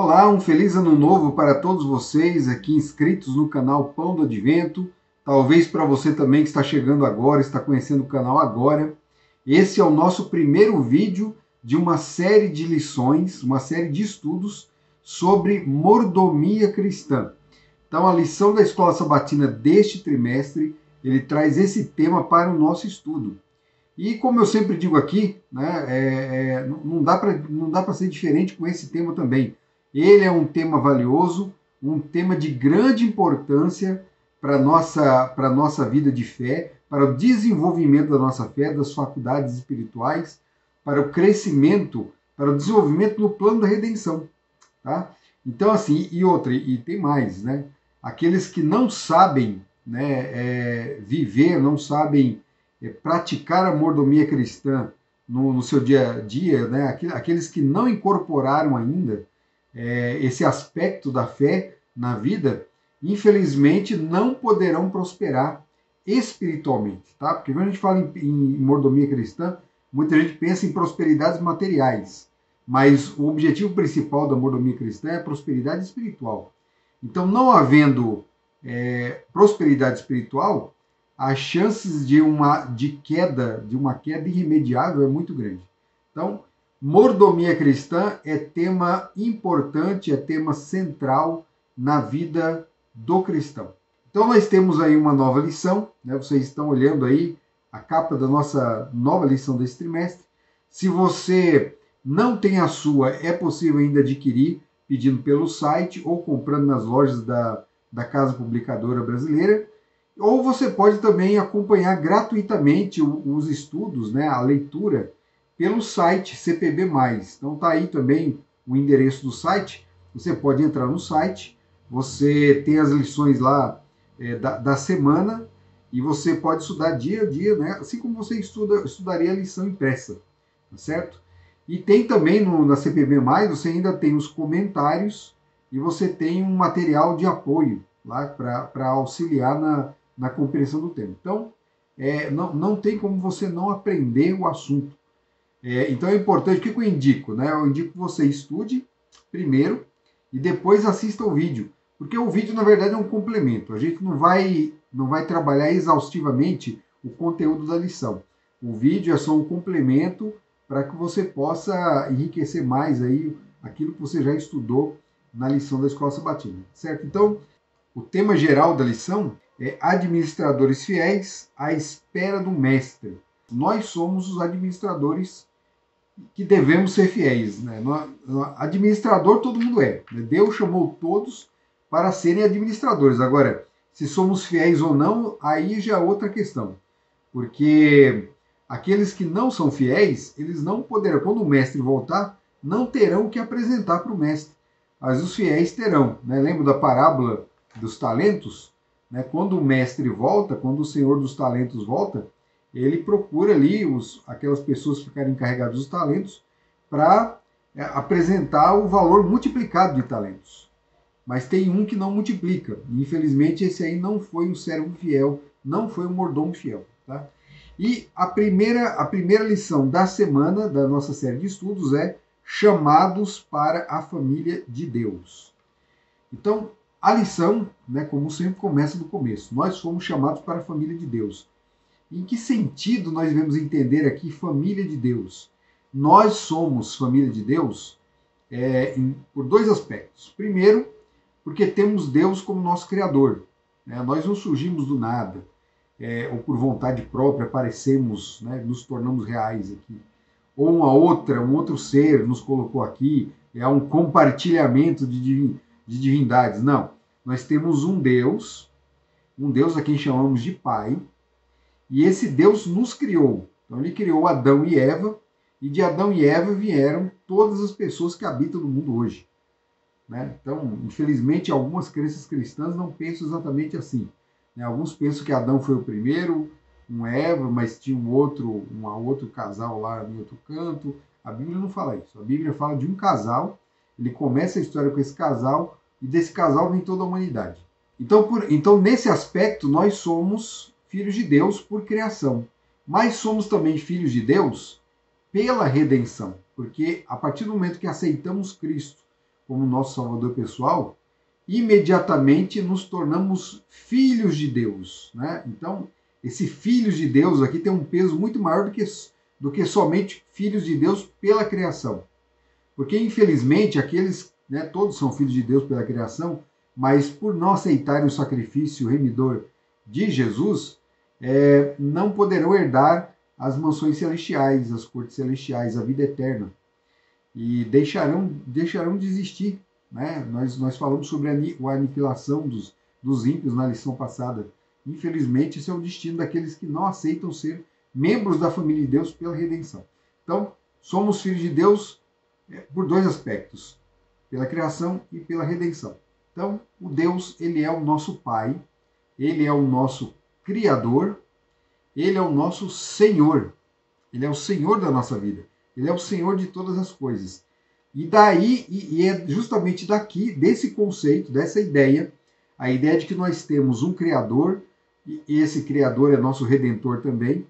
Olá, um feliz ano novo para todos vocês aqui inscritos no canal Pão do Advento. Talvez para você também que está chegando agora, está conhecendo o canal agora. Esse é o nosso primeiro vídeo de uma série de lições, uma série de estudos sobre mordomia cristã. Então, a lição da Escola Sabatina deste trimestre, ele traz esse tema para o nosso estudo. E como eu sempre digo aqui, né, não dá para ser diferente com esse tema também. Ele é um tema valioso, um tema de grande importância para a nossa vida de fé, para o desenvolvimento da nossa fé, das faculdades espirituais, para o crescimento, para o desenvolvimento no plano da redenção. Tá? Então, assim, e tem mais, né? Aqueles que não sabem, né, viver, não sabem praticar a mordomia cristã no seu dia a dia, né? Aqueles que não incorporaram ainda esse aspecto da fé na vida, infelizmente não poderão prosperar espiritualmente, tá? Porque quando a gente fala em mordomia cristã, muita gente pensa em prosperidades materiais, mas o objetivo principal da mordomia cristã é a prosperidade espiritual. Então, não havendo prosperidade espiritual, as chances de uma queda irremediável é muito grande. Então, mordomia cristã é tema importante, é tema central na vida do cristão. Então, nós temos aí uma nova lição, né? Vocês estão olhando aí a capa da nossa nova lição desse trimestre. Se você não tem a sua, é possível ainda adquirir pedindo pelo site ou comprando nas lojas da Casa Publicadora Brasileira. Ou você pode também acompanhar gratuitamente os estudos, né, a leitura, pelo site CPB+. Então tá aí também o endereço do site. Você pode entrar no site, você tem as lições lá da semana e você pode estudar dia a dia, né, assim como você estudaria a lição impressa, tá certo? E tem também na CPB+, você ainda tem os comentários e você tem um material de apoio lá para auxiliar na compreensão do tema. Então, não tem como você não aprender o assunto. Então é importante, o que eu indico? Né? Eu indico que você estude primeiro e depois assista o vídeo. Porque o vídeo, na verdade, é um complemento. A gente não vai trabalhar exaustivamente o conteúdo da lição. O vídeo é só um complemento para que você possa enriquecer mais aí aquilo que você já estudou na lição da Escola Sabatina, certo? Então, o tema geral da lição é administradores fiéis à espera do mestre. Nós somos os administradores que devemos ser fiéis, né? Administrador todo mundo é, né? Deus chamou todos para serem administradores. Agora, se somos fiéis ou não, aí já é outra questão. Porque aqueles que não são fiéis, eles não poderão, quando o mestre voltar, não terão o que apresentar para o mestre. Mas os fiéis terão, né? Lembra da parábola dos talentos? Né? Quando o mestre volta, quando o senhor dos talentos volta, ele procura ali aquelas pessoas que ficarem encarregadas dos talentos para apresentar o valor multiplicado de talentos. Mas tem um que não multiplica. Infelizmente, esse aí não foi um servo fiel, não foi um mordomo fiel. Tá? E a primeira lição da semana da nossa série de estudos é chamados para a família de Deus. Então, a lição, né, como sempre, começa do começo. Nós fomos chamados para a família de Deus. Em que sentido nós devemos entender aqui família de Deus? Nós somos família de Deus por dois aspectos. Primeiro, porque temos Deus como nosso Criador. Né? Nós não surgimos do nada, ou por vontade própria aparecemos, né, nos tornamos reais aqui. Ou um outro ser nos colocou aqui, é um compartilhamento de divindades. Não, nós temos um Deus a quem chamamos de Pai, e esse Deus nos criou. Então ele criou Adão e Eva, e de Adão e Eva vieram todas as pessoas que habitam no mundo hoje. Né? Então, infelizmente, algumas crenças cristãs não pensam exatamente assim. Né? Alguns pensam que Adão foi o primeiro, um Eva, mas tinha um outro casal lá em outro canto. A Bíblia não fala isso. A Bíblia fala de um casal, ele começa a história com esse casal, e desse casal vem toda a humanidade. Então nesse aspecto, nós somos filhos de Deus por criação. Mas somos também filhos de Deus pela redenção. Porque a partir do momento que aceitamos Cristo como nosso Salvador pessoal, imediatamente nos tornamos filhos de Deus, né? Então, esse filhos de Deus aqui tem um peso muito maior do que somente filhos de Deus pela criação. Porque, infelizmente, aqueles, né, todos são filhos de Deus pela criação, mas por não aceitarem o sacrifício remidor de Jesus, não poderão herdar as mansões celestiais, as cortes celestiais, a vida eterna. E deixarão de existir. Né? Nós falamos sobre a aniquilação dos ímpios na lição passada. Infelizmente, esse é o destino daqueles que não aceitam ser membros da família de Deus pela redenção. Então, somos filhos de Deus por dois aspectos, pela criação e pela redenção. Então, o Deus, ele é o nosso Pai, ele é o nosso Criador, ele é o nosso Senhor, ele é o Senhor da nossa vida, ele é o Senhor de todas as coisas. E daí, e é justamente daqui, desse conceito, dessa ideia, a ideia de que nós temos um Criador, e esse Criador é nosso Redentor também,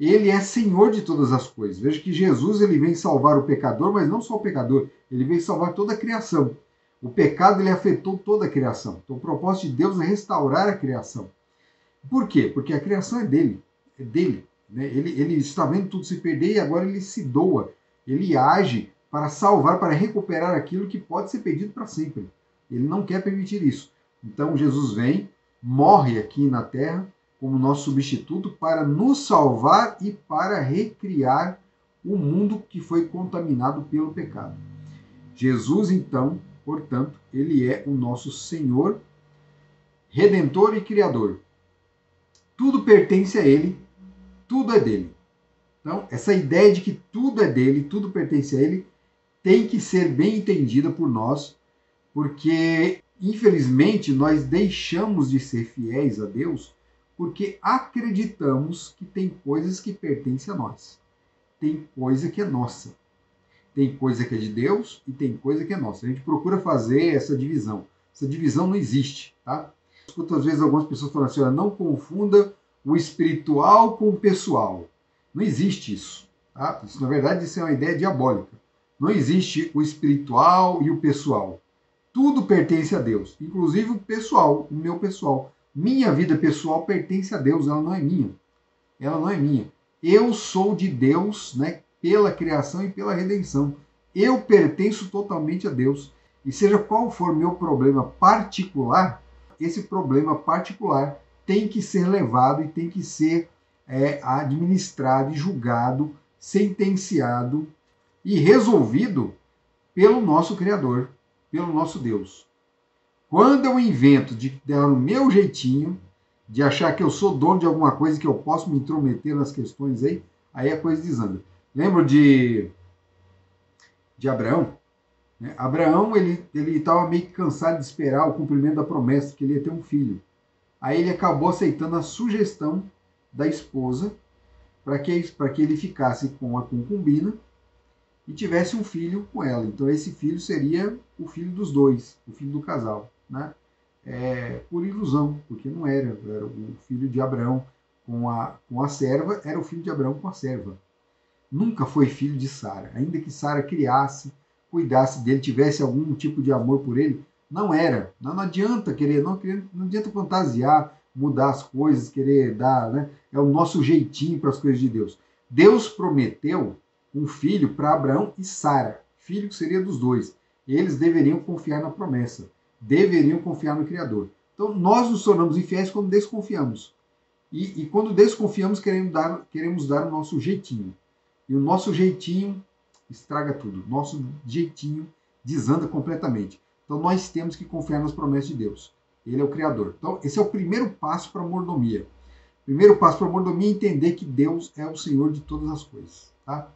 ele é Senhor de todas as coisas. Veja que Jesus ele vem salvar o pecador, mas não só o pecador, ele vem salvar toda a criação. O pecado ele afetou toda a criação. Então o propósito de Deus é restaurar a criação. Por quê? Porque a criação é dele. Né? Ele está vendo tudo se perder e agora ele se doa. Ele age para salvar, para recuperar aquilo que pode ser perdido para sempre. Ele não quer permitir isso. Então Jesus vem, morre aqui na terra, como nosso substituto, para nos salvar e para recriar o mundo que foi contaminado pelo pecado. Jesus, então, portanto, ele é o nosso Senhor, Redentor e Criador. Tudo pertence a ele, tudo é dele. Então, essa ideia de que tudo é dele, tudo pertence a ele, tem que ser bem entendida por nós, porque, infelizmente, nós deixamos de ser fiéis a Deus porque acreditamos que tem coisas que pertencem a nós. Tem coisa que é nossa. Tem coisa que é de Deus e tem coisa que é nossa. A gente procura fazer essa divisão. Essa divisão não existe, tá? Escuto às vezes algumas pessoas falando assim, não confunda o espiritual com o pessoal. Não existe isso, tá? Isso, na verdade, isso é uma ideia diabólica. Não existe o espiritual e o pessoal. Tudo pertence a Deus, inclusive o pessoal, o meu pessoal. Minha vida pessoal pertence a Deus, ela não é minha. Ela não é minha. Eu sou de Deus, né, pela criação e pela redenção. Eu pertenço totalmente a Deus. E seja qual for meu problema particular, esse problema particular tem que ser levado e tem que ser administrado e julgado, sentenciado e resolvido pelo nosso Criador, pelo nosso Deus. Quando eu invento de dar o meu jeitinho, de achar que eu sou dono de alguma coisa, que eu posso me intrometer nas questões aí a coisa desanda. Lembro de Abraão? Né? Abraão, ele estava meio que cansado de esperar o cumprimento da promessa, que ele ia ter um filho. Aí ele acabou aceitando a sugestão da esposa para que ele ficasse com a concubina e tivesse um filho com ela. Então esse filho seria o filho dos dois, o filho do casal. Né? Por ilusão, porque não era o filho de Abraão com a serva, era o filho de Abraão com a serva. Nunca foi filho de Sara, ainda que Sara criasse, cuidasse dele, tivesse algum tipo de amor por ele, não era. Não adianta querer, não adianta fantasiar, mudar as coisas, querer dar, né? É o nosso jeitinho para as coisas de Deus. Deus prometeu um filho para Abraão e Sara, filho que seria dos dois. Eles deveriam confiar na promessa, deveriam confiar no Criador. Então, nós nos tornamos infiéis quando desconfiamos. E quando desconfiamos, queremos dar o nosso jeitinho. E o nosso jeitinho estraga tudo. Nosso jeitinho desanda completamente. Então, nós temos que confiar nas promessas de Deus. Ele é o Criador. Então, esse é o primeiro passo para a mordomia. O primeiro passo para a mordomia é entender que Deus é o Senhor de todas as coisas. Tá?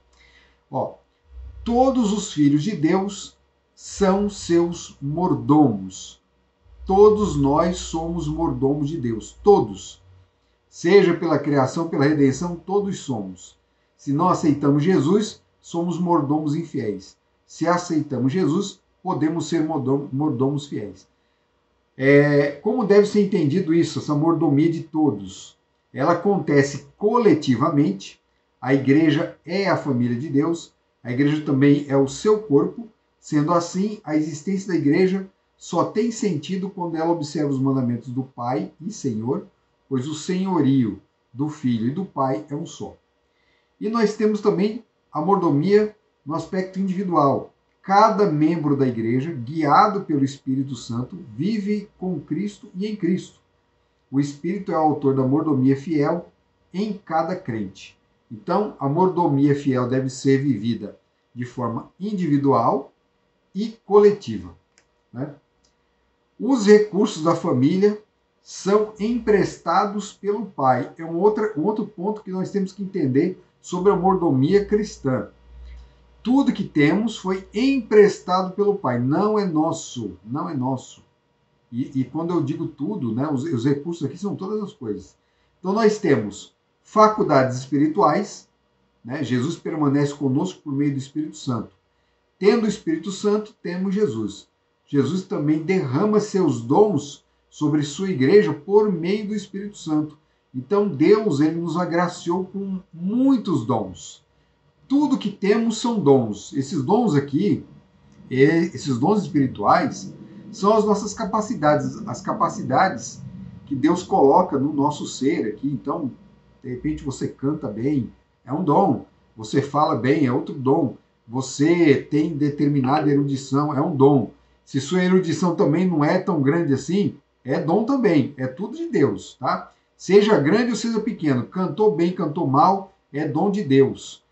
Todos os filhos de Deus são seus mordomos. Todos nós somos mordomos de Deus. Todos. Seja pela criação, pela redenção, todos somos. Se não aceitamos Jesus, somos mordomos infiéis. Se aceitamos Jesus, podemos ser mordomos fiéis. Como deve ser entendido isso, essa mordomia de todos? Ela acontece coletivamente. A igreja é a família de Deus. A igreja também é o seu corpo. Sendo assim, a existência da igreja só tem sentido quando ela observa os mandamentos do Pai e Senhor, pois o senhorio do Filho e do Pai é um só. E nós temos também a mordomia no aspecto individual. Cada membro da igreja, guiado pelo Espírito Santo, vive com Cristo e em Cristo. O Espírito é o autor da mordomia fiel em cada crente. Então, a mordomia fiel deve ser vivida de forma individual e coletiva, né? Os recursos da família são emprestados pelo pai. É um outro ponto que nós temos que entender sobre a mordomia cristã. Tudo que temos foi emprestado pelo pai, não é nosso, não é nosso. E quando eu digo tudo, né, os recursos aqui são todas as coisas. Então nós temos faculdades espirituais, né? Jesus permanece conosco por meio do Espírito Santo. Tendo o Espírito Santo, temos Jesus. Jesus também derrama seus dons sobre sua igreja por meio do Espírito Santo. Então Deus, ele nos agraciou com muitos dons. Tudo que temos são dons. Esses dons aqui, esses dons espirituais, são as nossas capacidades, as capacidades que Deus coloca no nosso ser aqui. Então, de repente você canta bem, é um dom. Você fala bem, é outro dom. Você tem determinada erudição, é um dom. Se sua erudição também não é tão grande assim, é dom também. É tudo de Deus, tá? Seja grande ou seja pequeno, cantou bem, cantou mal, é dom de Deus.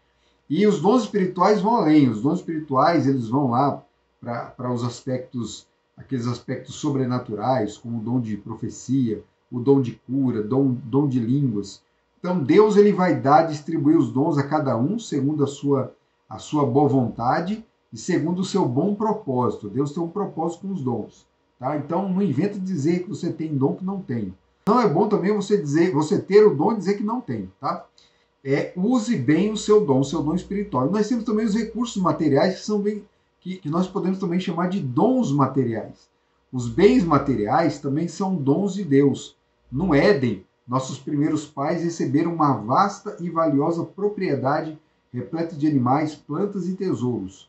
E os dons espirituais vão além. Os dons espirituais, eles vão lá para os aspectos, aqueles aspectos sobrenaturais, como o dom de profecia, o dom de cura, dom de línguas. Então Deus, ele vai distribuir os dons a cada um segundo a sua boa vontade e segundo o seu bom propósito. Deus tem um propósito com os dons, tá? Então não inventa dizer que você tem dom que não tem. Não é bom também você ter o dom e dizer que não tem, tá? Use bem o seu dom espiritual. E nós temos também os recursos materiais que são que nós podemos também chamar de dons materiais. Os bens materiais também são dons de Deus. No Éden, nossos primeiros pais receberam uma vasta e valiosa propriedade repleta de animais, plantas e tesouros.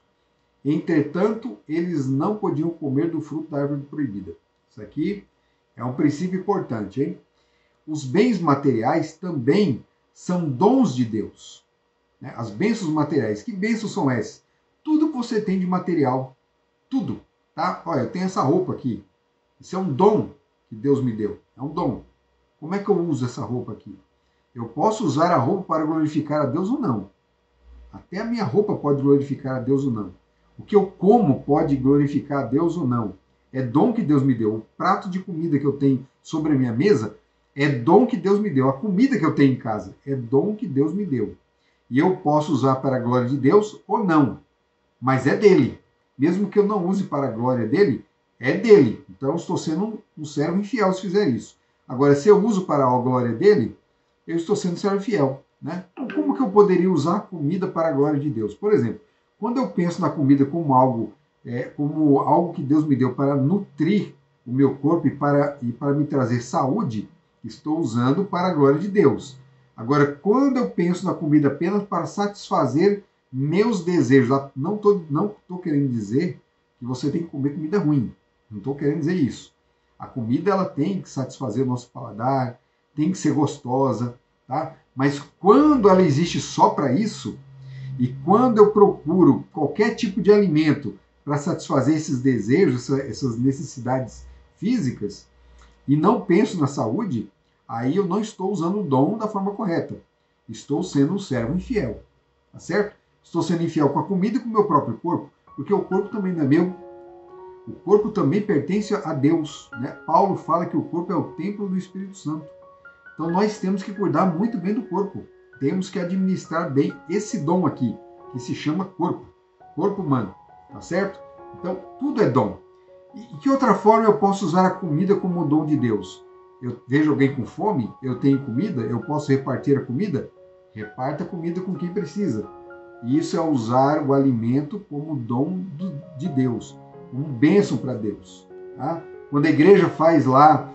Entretanto, eles não podiam comer do fruto da árvore proibida. Isso aqui é um princípio importante, hein? Os bens materiais também são dons de Deus, né? As bênçãos materiais. Que bênçãos são essas? Tudo que você tem de material. Tudo, tá? Olha, eu tenho essa roupa aqui. Isso é um dom que Deus me deu. É um dom. Como é que eu uso essa roupa aqui? Eu posso usar a roupa para glorificar a Deus ou não. Até a minha roupa pode glorificar a Deus ou não. O que eu como pode glorificar a Deus ou não. É dom que Deus me deu. O prato de comida que eu tenho sobre a minha mesa é dom que Deus me deu. A comida que eu tenho em casa é dom que Deus me deu. E eu posso usar para a glória de Deus ou não. Mas é dele. Mesmo que eu não use para a glória dele, é dele. Então eu estou sendo um servo infiel se fizer isso. Agora, se eu uso para a glória dele, eu estou sendo servo fiel, né? Então, como que eu poderia usar a comida para a glória de Deus? Por exemplo, quando eu penso na comida como algo que Deus me deu para nutrir o meu corpo e para me trazer saúde, estou usando para a glória de Deus. Agora, quando eu penso na comida apenas para satisfazer meus desejos, não estou querendo dizer que você tem que comer comida ruim. Não estou querendo dizer isso. A comida, ela tem que satisfazer o nosso paladar, tem que ser gostosa, tá? Mas quando ela existe só para isso, e quando eu procuro qualquer tipo de alimento para satisfazer esses desejos, essas necessidades físicas, e não penso na saúde, aí eu não estou usando o dom da forma correta. Estou sendo um servo infiel, tá certo? Estou sendo infiel com a comida e com o meu próprio corpo, porque o corpo também não é meu. O corpo também pertence a Deus, né? Paulo fala que o corpo é o templo do Espírito Santo. Então nós temos que cuidar muito bem do corpo. Temos que administrar bem esse dom aqui, que se chama corpo. Corpo humano, tá certo? Então tudo é dom. E que outra forma eu posso usar a comida como dom de Deus? Eu vejo alguém com fome, eu tenho comida, eu posso repartir a comida? Reparta a comida com quem precisa. E isso é usar o alimento como dom de Deus, como bênção para Deus. Tá? Quando a igreja faz lá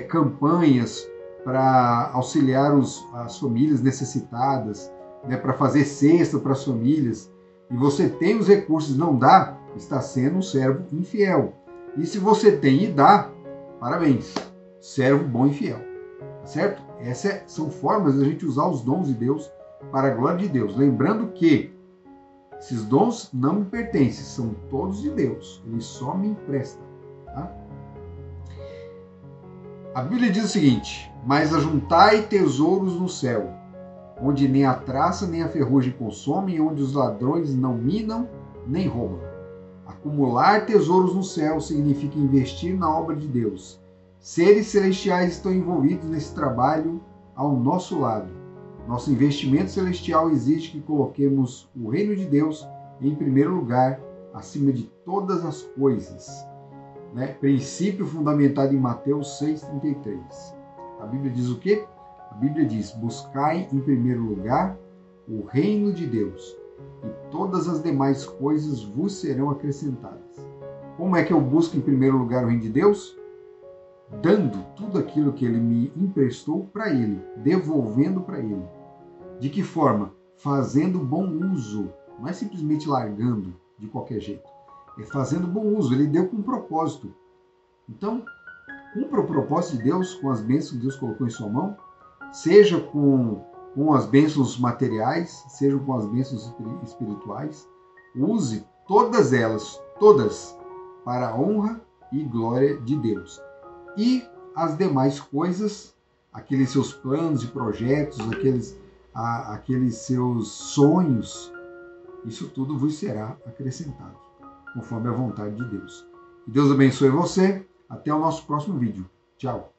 campanhas para auxiliar as famílias necessitadas, né, para fazer cesta para as famílias, e você tem os recursos e não dá, está sendo um servo infiel. E se você tem e dá, parabéns, servo bom e fiel. Certo? Essas são formas de a gente usar os dons de Deus para a glória de Deus. Lembrando que esses dons não me pertencem, são todos de Deus. Ele só me empresta. Tá? A Bíblia diz o seguinte: mas ajuntai tesouros no céu, onde nem a traça nem a ferrugem consomem, onde os ladrões não minam nem roubam. Acumular tesouros no céu significa investir na obra de Deus. Seres celestiais estão envolvidos nesse trabalho ao nosso lado. Nosso investimento celestial exige que coloquemos o reino de Deus em primeiro lugar, acima de todas as coisas. Né? Princípio fundamentado em Mateus 6,33. A Bíblia diz o quê? A Bíblia diz: buscai em primeiro lugar o reino de Deus, e todas as demais coisas vos serão acrescentadas. Como é que eu busco em primeiro lugar o reino de Deus? Dando tudo aquilo que Ele me emprestou para Ele, devolvendo para Ele. De que forma? Fazendo bom uso, não é simplesmente largando de qualquer jeito. É fazendo bom uso, Ele deu com um propósito. Então, cumpra o propósito de Deus com as bênçãos que Deus colocou em sua mão, seja com as bênçãos materiais, seja com as bênçãos espirituais. Use todas elas, todas, para a honra e glória de Deus. E as demais coisas, aqueles seus planos e projetos, aqueles seus sonhos, isso tudo vos será acrescentado, conforme a vontade de Deus. Que Deus abençoe você. Até o nosso próximo vídeo. Tchau.